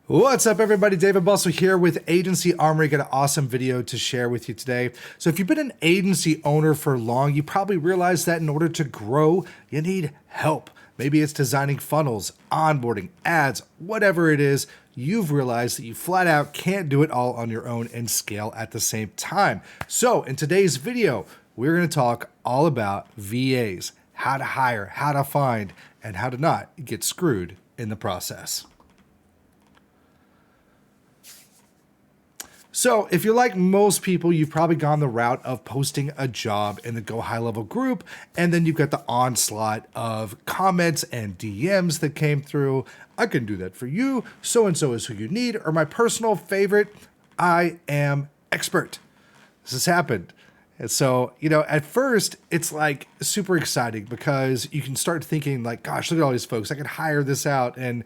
What's up, everybody? David Bustle here with Agency Armory. Got an awesome video to share with you today. So if you've been an agency owner for long, you probably realize that in order to grow, you need help. Maybe it's designing funnels, onboarding, ads, whatever it is. You've realized that you flat out can't do it all on your own and scale at the same time. So in today's video, we're going to talk all about VAs, how to hire, how to find, and how to not get screwed in the process. So if you're like most people, you've probably gone the route of posting a job in the Go High Level group, and then you've got the onslaught of comments and DMs that came through. I can do that for you. So-and-so is who you need. Or my personal favorite, I am expert. This has happened. And so, at first it's like super exciting because you can start thinking like, gosh, look at all these folks. I could hire this out and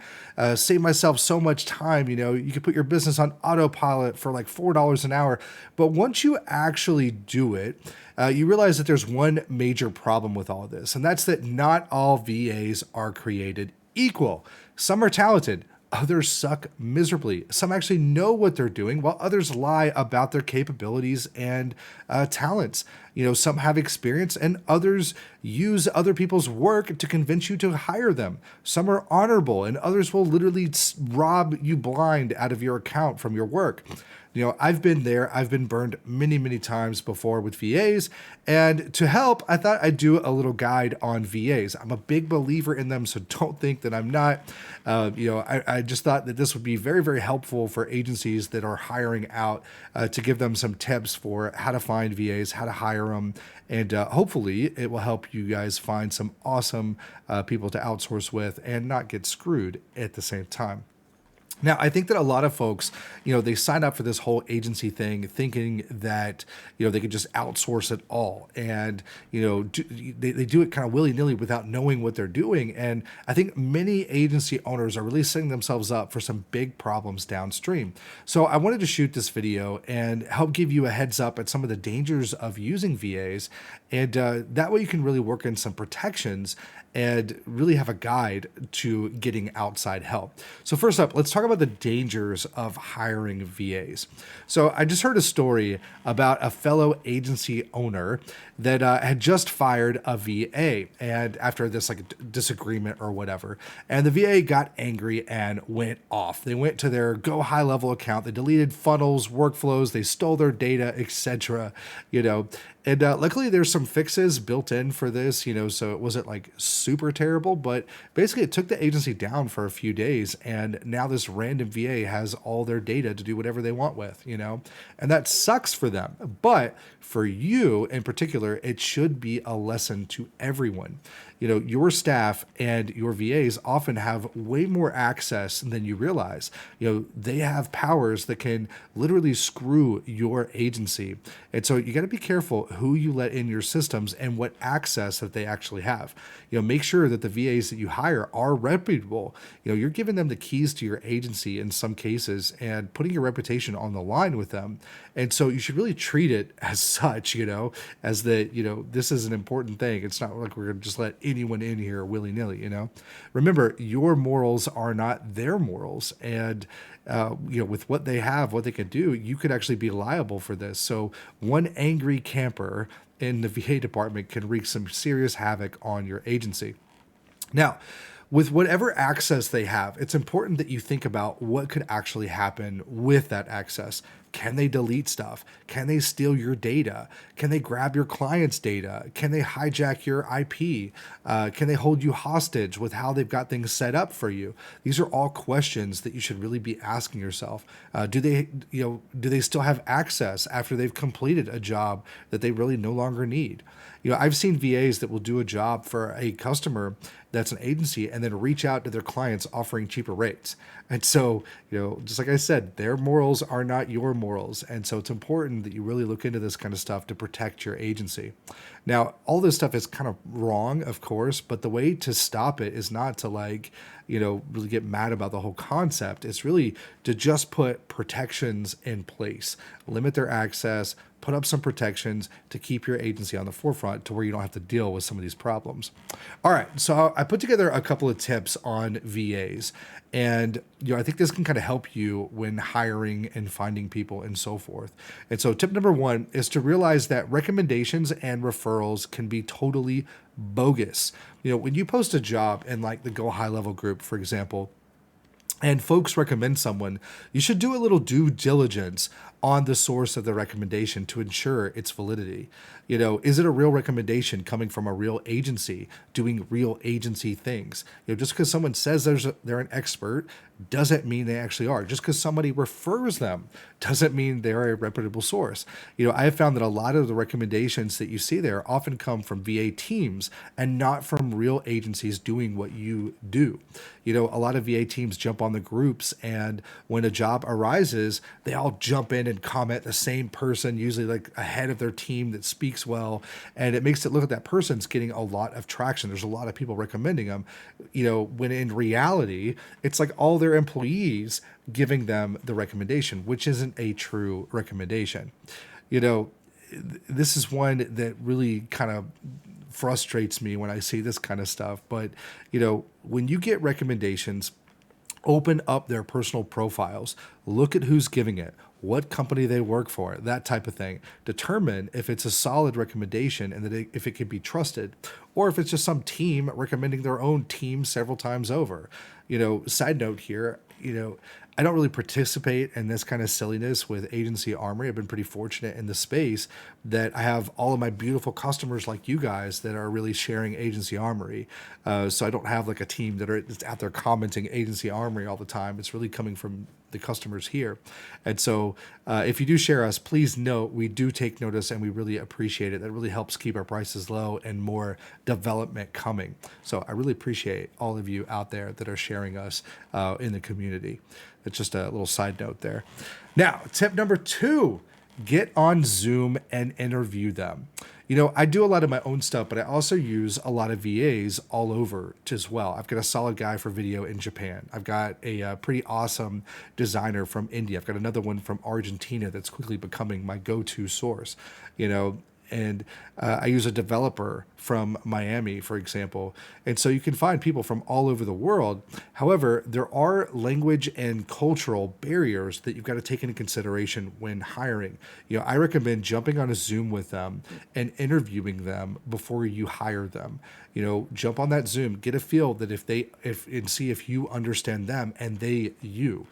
save myself so much time. You could put your business on autopilot for like $4 an hour. But once you actually do it, you realize that there's one major problem with all of this. And that's that not all VAs are created equal. Some are talented. Others suck miserably. Some actually know what they're doing, while others lie about their capabilities and talents. Some have experience, and others use other people's work to convince you to hire them. Some are honorable, and others will literally rob you blind out of your account from your work. I've been there. I've been burned many, many times before with VAs. And to help, I thought I'd do a little guide on VAs. I'm a big believer in them, so don't think that I'm not. I just thought that this would be very, very helpful for agencies that are hiring out to give them some tips for how to find VAs, how to hire them. And hopefully it will help you guys find some awesome people to outsource with and not get screwed at the same time. Now, I think that a lot of folks, they sign up for this whole agency thing thinking that, they could just outsource it all. And, they do it kind of willy-nilly without knowing what they're doing. And I think many agency owners are really setting themselves up for some big problems downstream. So I wanted to shoot this video and help give you a heads up at some of the dangers of using VAs. And that way you can really work in some protections and really have a guide to getting outside help. So first up, let's talk about the dangers of hiring VAs. So I just heard a story about a fellow agency owner that had just fired a VA, and after this disagreement or whatever, and the VA got angry and went off. They went to their Go High Level account. They deleted funnels, workflows, they stole their data, etc. And luckily there's some fixes built in for this, so it wasn't like super terrible, but basically it took the agency down for a few days. And now this random VA has all their data to do whatever they want with, and that sucks for them. But for you in particular, it should be a lesson to everyone. Your staff and your VAs often have way more access than you realize. They have powers that can literally screw your agency. And so you got to be careful who you let in your systems and what access that they actually have. Make sure that the VAs that you hire are reputable. You're giving them the keys to your agency in some cases and putting your reputation on the line with them. And so you should really treat it as such, as that, this is an important thing. It's not like we're going to just let anyone in here willy-nilly. Remember, your morals are not their morals. And with what they have, what they can do, you could actually be liable for this. So one angry camper in the VA department can wreak some serious havoc on your agency. Now, with whatever access they have, it's important that you think about what could actually happen with that access. Can they delete stuff? Can they steal your data? Can they grab your client's data? Can they hijack your IP? Can they hold you hostage with how they've got things set up for you? These are all questions that you should really be asking yourself. Do they still have access after they've completed a job that they really no longer need? I've seen VAs that will do a job for a customer that's an agency and then reach out to their clients offering cheaper rates. And so, just like I said, their morals are not your morals. And so it's important that you really look into this kind of stuff to protect your agency. Now, all this stuff is kind of wrong, of course, but the way to stop it is not to really get mad about the whole concept. It's really to just put protections in place, limit their access, put up some protections to keep your agency on the forefront to where you don't have to deal with some of these problems. All right, so I put together a couple of tips on VAs, and I think this can kind of help you when hiring and finding people and so forth. And so tip number one is to realize that recommendations and referrals can be totally bogus. When you post a job in like the Go High Level group, for example, and folks recommend someone, you should do a little due diligence on the source of the recommendation to ensure its validity. Is it a real recommendation coming from a real agency doing real agency things? Just because someone says they're an expert doesn't mean they actually are. Just because somebody refers them doesn't mean they're a reputable source. I have found that a lot of the recommendations that you see there often come from VA teams and not from real agencies doing what you do. A lot of VA teams jump on the groups, and when a job arises, they all jump in and comment the same person, usually like ahead of their team that speaks well, and it makes it look like that person's getting a lot of traction. There's a lot of people recommending them, when in reality, it's like all their employees giving them the recommendation, which isn't a true recommendation. This is one that really kind of frustrates me when I see this kind of stuff. But, when you get recommendations, open up their personal profiles, look at who's giving it, what company they work for, that type of thing. Determine if it's a solid recommendation and that if it can be trusted, or if it's just some team recommending their own team several times over. Side note here, I don't really participate in this kind of silliness with Agency Armory. I've been pretty fortunate in the space that I have all of my beautiful customers like you guys that are really sharing Agency Armory. So I don't have like a team that are just out there commenting Agency Armory all the time. It's really coming from the customers here. And so if you do share us, please note we do take notice and we really appreciate it. That really helps keep our prices low and more development coming. So I really appreciate all of you out there that are sharing us in the community. That's just a little side note there. Now, tip number 2, get on Zoom and interview them. I do a lot of my own stuff, but I also use a lot of VAs all over as well. I've got a solid guy for video in Japan. I've got a pretty awesome designer from India. I've got another one from Argentina that's quickly becoming my go-to source, and I use a developer from Miami, for example. And so you can find people from all over the world. However, there are language and cultural barriers that you've got to take into consideration when hiring. I recommend jumping on a Zoom with them and interviewing them before you hire them. Jump on that Zoom, get a feel that and see if you understand them and they you.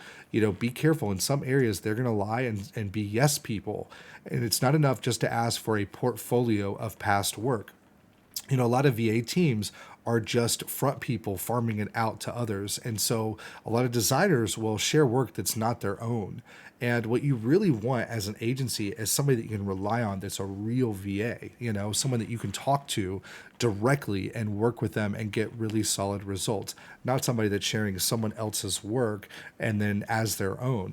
Be careful. In some areas, they're going to lie and be yes people. And it's not enough just to ask for a portfolio of past work. A lot of VA teams are just front people farming it out to others. And so a lot of designers will share work that's not their own. And what you really want as an agency is somebody that you can rely on that's a real VA, someone that you can talk to directly and work with them and get really solid results, not somebody that's sharing someone else's work and then as their own.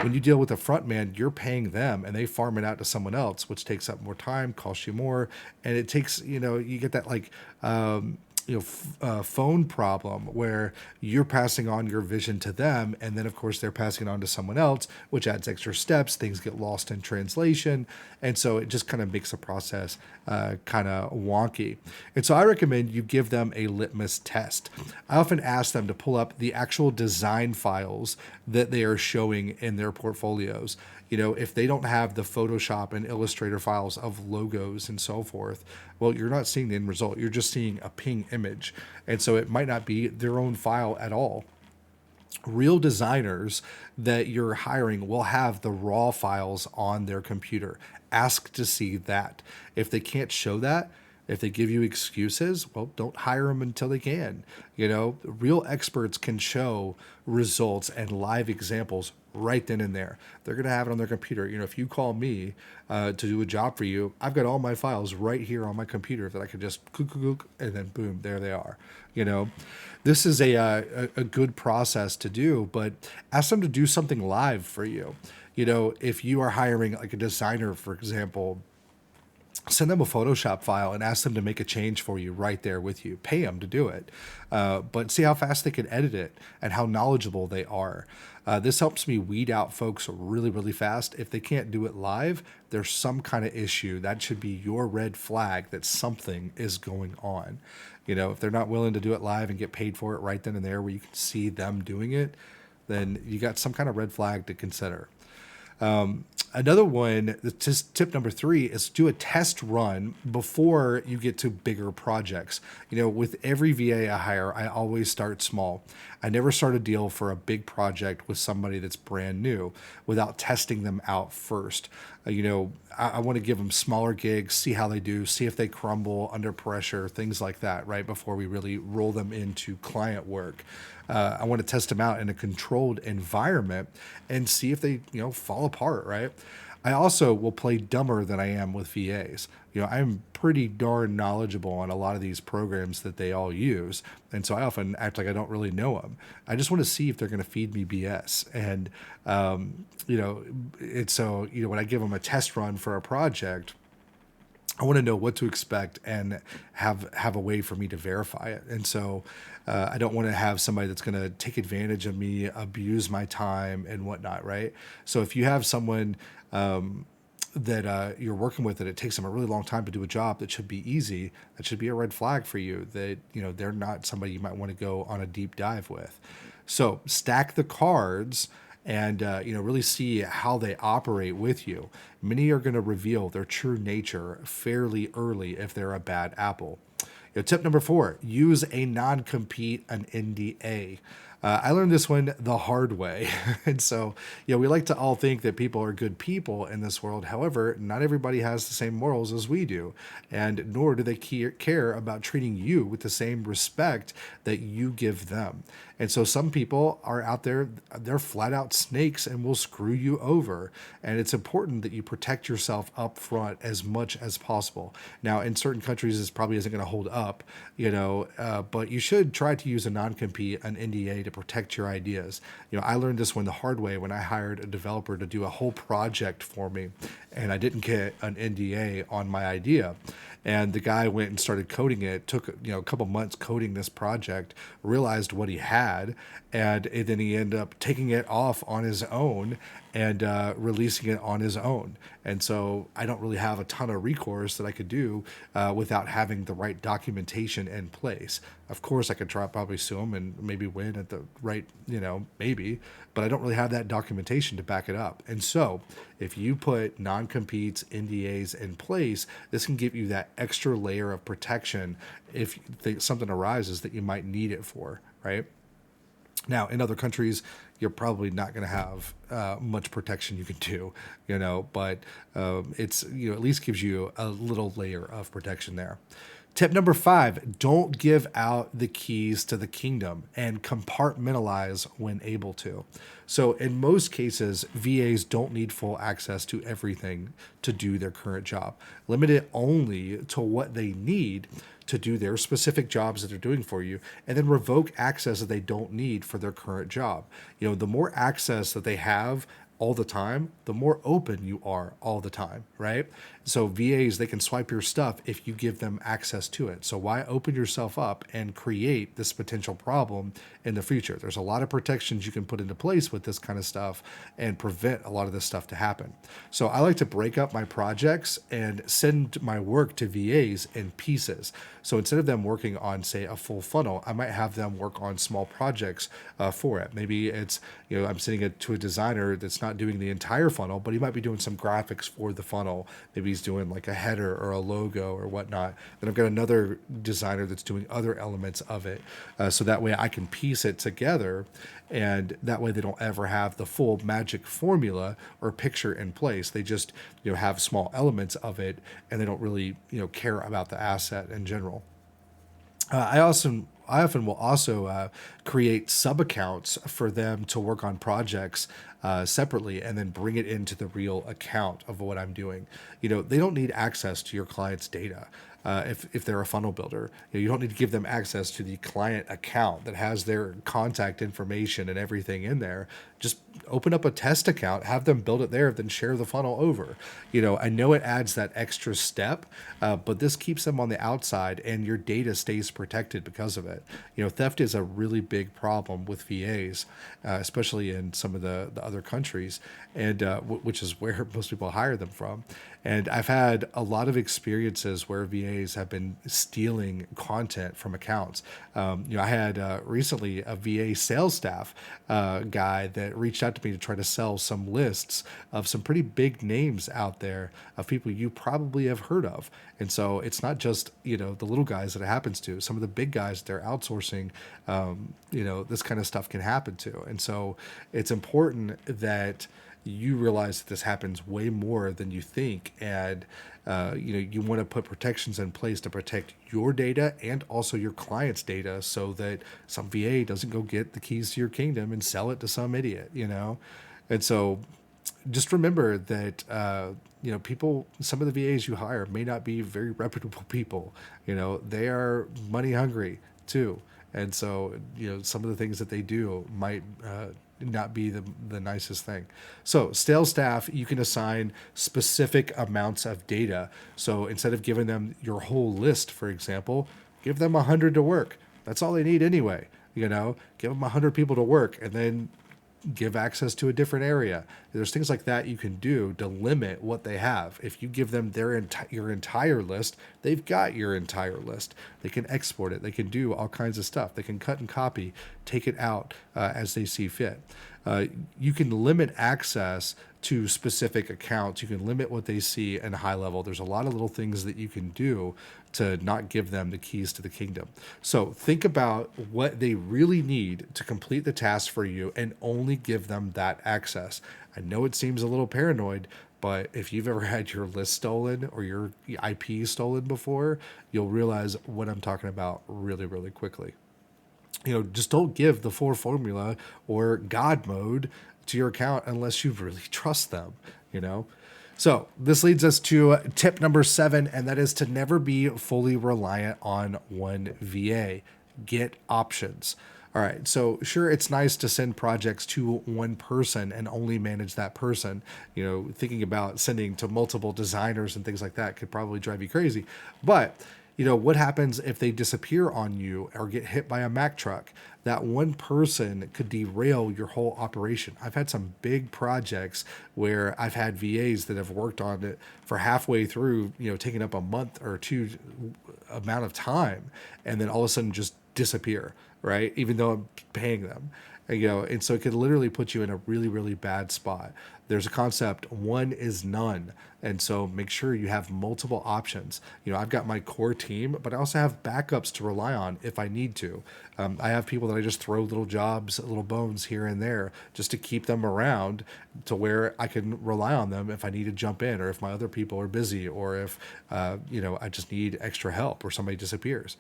When you deal with a front man, you're paying them and they farm it out to someone else, which takes up more time, costs you more. And it takes, you get that phone problem where you're passing on your vision to them, and then of course they're passing it on to someone else, which adds extra steps. Things get lost in translation, and so it just kind of makes the process kind of wonky. And so I recommend you give them a litmus test. I often ask them to pull up the actual design files that they are showing in their portfolios. If they don't have the Photoshop and Illustrator files of logos and so forth, well, you're not seeing the end result. You're just seeing a ping image. And so it might not be their own file at all. Real designers that you're hiring will have the raw files on their computer. Ask to see that. If they can't show that, if they give you excuses, well, don't hire them until they can. Real experts can show results and live examples right then and there. They're going to have it on their computer. If you call me to do a job for you, I've got all my files right here on my computer that I can just cook, and then boom, there they are. This is a good process to do, but ask them to do something live for you. If you are hiring like a designer, for example, send them a Photoshop file and ask them to make a change for you right there with you. Pay them to do it, but see how fast they can edit it and how knowledgeable they are. This helps me weed out folks really, really fast. If they can't do it live, there's some kind of issue. That should be your red flag that something is going on. If they're not willing to do it live and get paid for it right then and there where you can see them doing it, then you got some kind of red flag to consider. Another one, tip number 3 is do a test run before you get to bigger projects. With every VA I hire, I always start small. I never start a deal for a big project with somebody that's brand new without testing them out first. I want to give them smaller gigs, see how they do, see if they crumble under pressure, things like that, right? Before we really roll them into client work. I want to test them out in a controlled environment and see if they, fall apart, right? I also will play dumber than I am with VAs. I'm pretty darn knowledgeable on a lot of these programs that they all use. And so I often act like I don't really know them. I just want to see if they're going to feed me BS. And, when I give them a test run for a project, I want to know what to expect and have a way for me to verify it. And so I don't want to have somebody that's going to take advantage of me, abuse my time and whatnot, right? So if you have someone that you're working with and it takes them a really long time to do a job that should be easy, that should be a red flag for you that, they're not somebody you might want to go on a deep dive with. So stack the cards and really see how they operate with you. Many are going to reveal their true nature fairly early if they're a bad apple. Tip number 4, use a non-compete, an NDA. I learned this one the hard way. And so, we like to all think that people are good people in this world. However, not everybody has the same morals as we do, and nor do they care about treating you with the same respect that you give them. And so some people are out there, they're flat out snakes and will screw you over. And it's important that you protect yourself up front as much as possible. Now, in certain countries, this probably isn't going to hold up, but you should try to use a non-compete, an NDA, to protect your ideas. I learned this one the hard way when I hired a developer to do a whole project for me, and I didn't get an NDA on my idea. And the guy went and started coding it, took a couple months coding this project, realized what he had, and then he ended up taking it off on his own and releasing it on his own. And so I don't really have a ton of recourse that I could do without having the right documentation in place. Of course, I could probably sue him and maybe win at the right, maybe, but I don't really have that documentation to back it up. And so if you put non-competes, NDAs in place, this can give you that extra layer of protection if something arises that you might need it for, right? Now, in other countries, you're probably not going to have much protection you can do, but it's, at least gives you a little layer of protection there. Tip number 5, don't give out the keys to the kingdom and compartmentalize when able to. So in most cases, VAs don't need full access to everything to do their current job. Limit it only to what they need to do their specific jobs that they're doing for you, and then revoke access that they don't need for their current job. The more access that they have all the time, the more open you are all the time, right? So VAs, they can swipe your stuff if you give them access to it. So why open yourself up and create this potential problem in the future? There's a lot of protections you can put into place with this kind of stuff and prevent a lot of this stuff to happen. So I like to break up my projects and send my work to VAs in pieces. So instead of them working on, say, a full funnel, I might have them work on small projects for it. Maybe it's, I'm sending it to a designer that's not doing the entire funnel, but he might be doing some graphics for the funnel. Maybe he's doing like a header or a logo or whatnot. Then I've got another designer that's doing other elements of it. So that way I can piece it together, and that way they don't ever have the full magic formula or picture in place. They just, have small elements of it, and they don't really, care about the asset in general. I often will also create sub-accounts for them to work on projects separately and then bring it into the real account of what I'm doing. They don't need access to your client's data. if they're a funnel builder. You don't need to give them access to the client account that has their contact information and everything in there. Just open up a test account, have them build it there, then share the funnel over. I know it adds that extra step, but this keeps them on the outside and your data stays protected because of it. Theft is a really big problem with VAs, especially in some of the other countries, and which is where most people hire them from. And I've had a lot of experiences where VAs have been stealing content from accounts. I had recently a VA sales staff guy that reached out to me to try to sell some lists of some pretty big names out there of people you probably have heard of. And so it's not just, the little guys that it happens to. Some of the big guys they're outsourcing, this kind of stuff can happen to. And so it's important that you realize that this happens way more than you think. And, you want to put protections in place to protect your data and also your client's data so that some VA doesn't go get the keys to your kingdom and sell it to some idiot, And so just remember that, people, some of the VAs you hire may not be very reputable people. They are money hungry too. And so, some of the things that they do might not be the nicest thing. So sales staff, you can assign specific amounts of data. So instead of giving them your whole list, for example, give them 100 to work. That's all they need anyway. Give them 100 people to work and then give access to a different area. There's things like that you can do to limit what they have. If you give them your entire list, they've got your entire list. They can export it. They can do all kinds of stuff. They can cut and copy, take it out as they see fit. You can limit access to specific accounts. You can limit what they see in high level. There's a lot of little things that you can do to not give them the keys to the kingdom. So think about what they really need to complete the task for you and only give them that access. I know it seems a little paranoid, but if you've ever had your list stolen or your IP stolen before, you'll realize what I'm talking about really, really quickly. Just don't give the full formula or God mode to your account unless you really trust them, So this leads us to tip number 7, and that is to never be fully reliant on one VA. Get options. All right, so sure, it's nice to send projects to one person and only manage that person. Thinking about sending to multiple designers and things like that could probably drive you crazy. But what happens if they disappear on you or get hit by a Mack truck? That one person could derail your whole operation. I've had some big projects where I've had VAs that have worked on it for halfway through, taking up a month or two amount of time, and then all of a sudden just disappear, right? Even though I'm paying them. And so it could literally put you in a really, really bad spot. There's a concept, one is none. And so make sure you have multiple options. I've got my core team, but I also have backups to rely on if I need to. I have people that I just throw little jobs, little bones here and there just to keep them around to where I can rely on them if I need to jump in or if my other people are busy or if, I just need extra help or somebody disappears.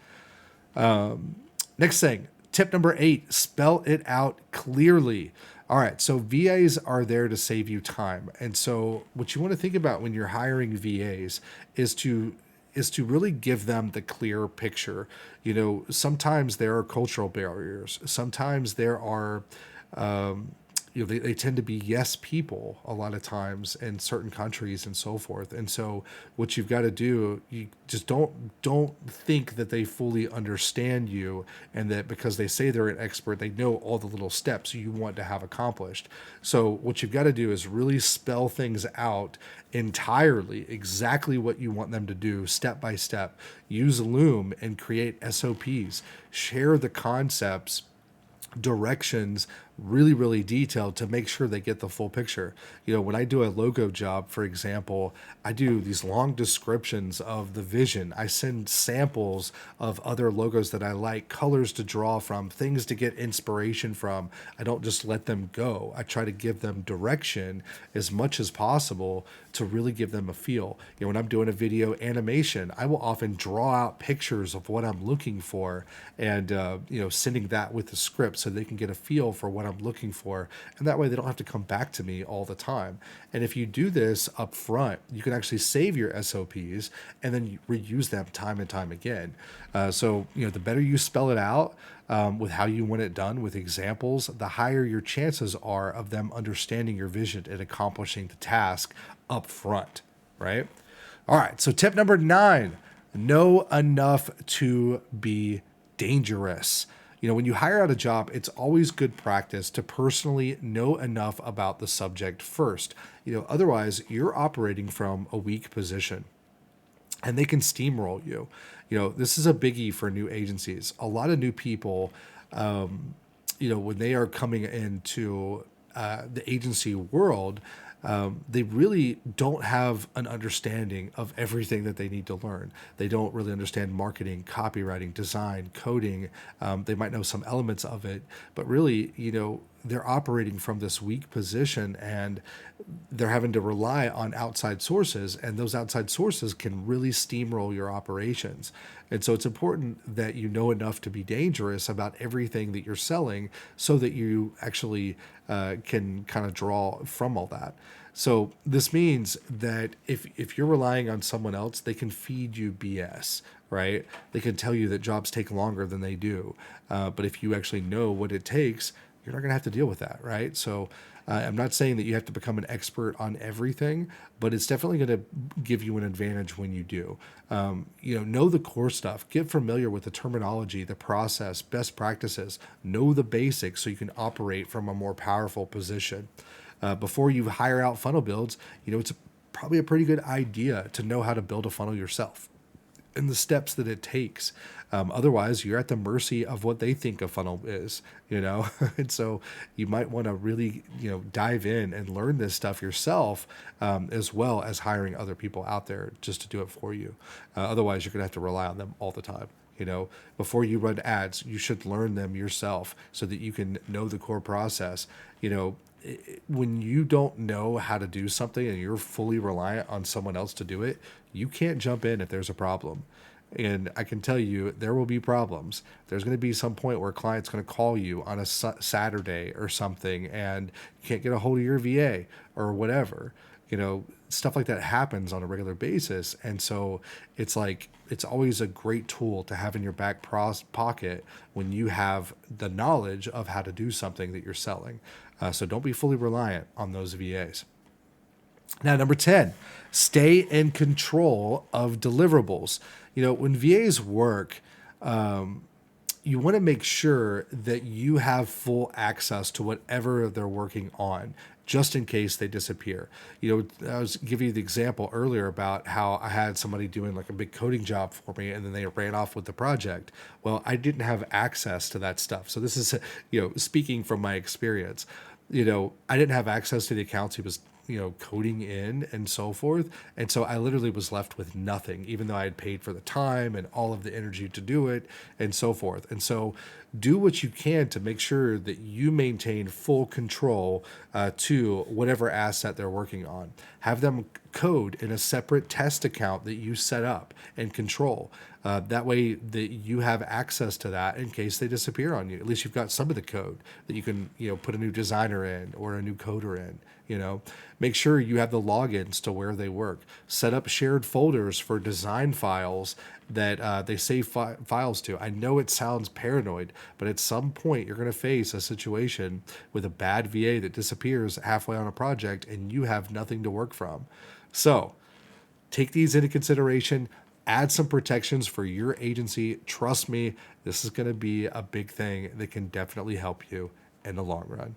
Next thing, tip number 8, spell it out clearly. All right, so VAs are there to save you time. And so what you want to think about when you're hiring VAs is to really give them the clear picture. Sometimes there are cultural barriers. Sometimes there are they tend to be yes people a lot of times in certain countries and so forth. And so what you've got to do, you just don't think that they fully understand you and that because they say they're an expert, they know all the little steps you want to have accomplished. So what you've got to do is really spell things out entirely, exactly what you want them to do step by step. Use Loom and create SOPs. Share the concepts, directions really, really detailed to make sure they get the full picture. When I do a logo job, for example, I do these long descriptions of the vision. I send samples of other logos that I like, colors to draw from, things to get inspiration from. I don't just let them go. I try to give them direction as much as possible to really give them a feel. When I'm doing a video animation, I will often draw out pictures of what I'm looking for and, sending that with the script so they can get a feel for what I'm I'm looking for. And that way they don't have to come back to me all the time. And if you do this up front, you can actually save your SOPs and then you reuse them time and time again. So, the better you spell it out with how you want it done with examples, the higher your chances are of them understanding your vision and accomplishing the task up front, right? All right, so tip number 9, know enough to be dangerous. When you hire out a job, it's always good practice to personally know enough about the subject first. Otherwise, you're operating from a weak position and they can steamroll you. This is a biggie for new agencies. A lot of new people, when they are coming into the agency world, they really don't have an understanding of everything that they need to learn. They don't really understand marketing, copywriting, design, coding. They might know some elements of it, but really, they're operating from this weak position and they're having to rely on outside sources, and those outside sources can really steamroll your operations. And so it's important that you know enough to be dangerous about everything that you're selling so that you actually can kind of draw from all that. So this means that if you're relying on someone else, they can feed you BS, right? They can tell you that jobs take longer than they do. But if you actually know what it takes, you're not going to have to deal with that, right? So I'm not saying that you have to become an expert on everything, but it's definitely going to give you an advantage when you do. Know the core stuff, get familiar with the terminology, the process, best practices, know the basics so you can operate from a more powerful position. Before you hire out funnel builds, it's probably a pretty good idea to know how to build a funnel yourself and the steps that it takes. Otherwise, you're at the mercy of what they think a funnel is, and so you might want to really, dive in and learn this stuff yourself, as well as hiring other people out there just to do it for you. Otherwise, you're going to have to rely on them all the time. Before you run ads, you should learn them yourself so that you can know the core process. When you don't know how to do something and you're fully reliant on someone else to do it, you can't jump in if there's a problem. And I can tell you, there will be problems. There's going to be some point where a client's going to call you on a Saturday or something and you can't get a hold of your VA or whatever. Stuff like that happens on a regular basis. And so it's always a great tool to have in your back pocket when you have the knowledge of how to do something that you're selling. So don't be fully reliant on those VAs. Now, number 10, stay in control of deliverables. When VAs work, you want to make sure that you have full access to whatever they're working on, just in case they disappear. I was giving you the example earlier about how I had somebody doing like a big coding job for me and then they ran off with the project. Well, I didn't have access to that stuff. So this is, speaking from my experience, I didn't have access to the accounts he was coding in and so forth. And so I literally was left with nothing, even though I had paid for the time and all of the energy to do it and so forth. And so do what you can to make sure that you maintain full control to whatever asset they're working on. Have them code in a separate test account that you set up and control. That way that you have access to that in case they disappear on you. At least you've got some of the code that you can, put a new designer in or a new coder in. Make sure you have the logins to where they work. Set up shared folders for design files that they save files to. I know it sounds paranoid, but at some point you're going to face a situation with a bad VA that disappears halfway on a project and you have nothing to work from. So take these into consideration. Add some protections for your agency. Trust me, this is going to be a big thing that can definitely help you in the long run.